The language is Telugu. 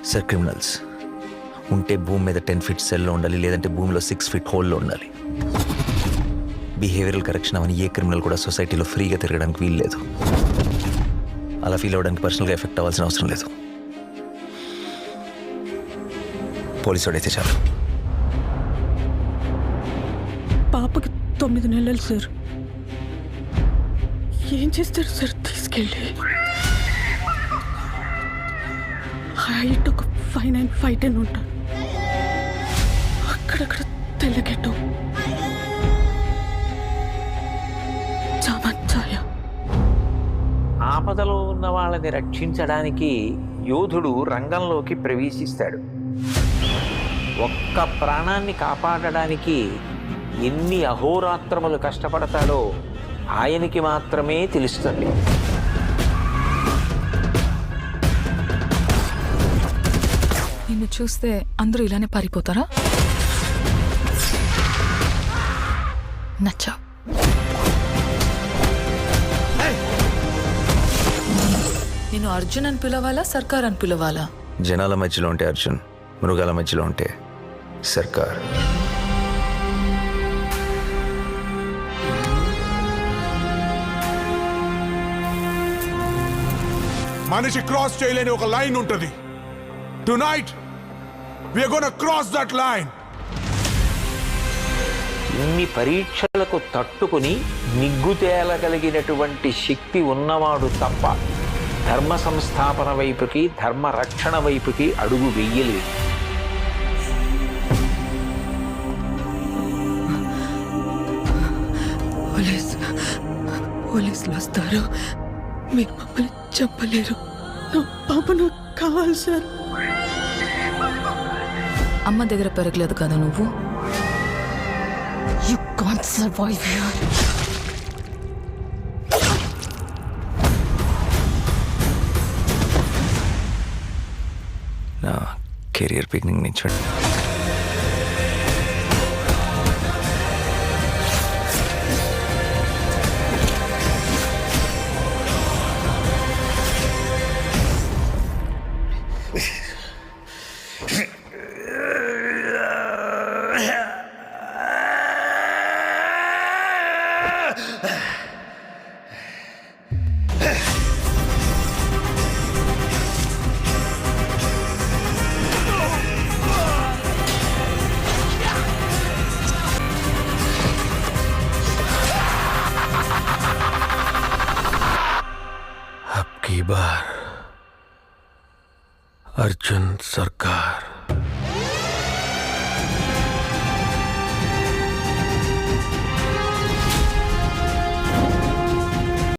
సార్ క్రిమినల్స్ ఉంటే భూమి మీద 10 feet సెల్లో ఉండాలి, లేదంటే భూమిలో 6 feet హోల్లో ఉండాలి. బిహేవియరల్ కరెక్షన్ అవని ఏ క్రిమినల్ కూడా సొసైటీలో ఫ్రీగా తిరగడానికి వీలు లేదు. అలా ఫీల్ అవ్వడానికి పర్సనల్గా ఎఫెక్ట్ అవ్వాల్సిన అవసరం లేదు. పోలీసు వాడైతే చాలు. పాపకి 9 నెలలు సార్. ఏం చేస్తారు సార్ తీసుకెళ్ళి? హైట్ ఒక 5'9", 5'10" ఉంటారు. అక్కడక్కడ తెల్లగెట్టు చామచ్చాయ. ఆపదలో ఉన్న వాళ్ళని రక్షించడానికి యోధుడు రంగంలోకి ప్రవేశిస్తాడు. ఒక్క ప్రాణాన్ని కాపాడడానికి ఎన్ని అహోరాత్రములు కష్టపడతాడో ఆయనకి మాత్రమే తెలుస్తుంది. నిన్ను చూస్తే అందరూ ఇలానే పారిపోతారా? నచ్చా. నేను అర్జున్ అని పిలవాలా, సర్కార్ అని పిలవాలా? జనాల మధ్యలో ఉంటే అర్జున్, మృగాల మధ్యలో ఉంటే సర్కార్. మనిషి క్రాస్ చేయలేని ఒక లైన్ ఉంటుంది. Tonight we are gonna cross that line. ఇన్ని పరీక్షలకు తట్టుకుని నిగ్గు తేలగలిగినటువంటి శక్తి ఉన్నవాడు తప్ప ధర్మ సంస్థాపన వైపుకి, ధర్మ రక్షణ వైపుకి అడుగు వెయ్యలేదు. పోలీసులు వస్తారు, మీరు మమ్మల్ని చెప్పలేరు. నా పాప నాకు కావాలి సార్. అమ్మ దగ్గర పెరగలేదు కదా నువ్వు? You can't survive here. నా కెరియర్ బిగినింగ్ నుంచి की बार अर्जुन सरकार.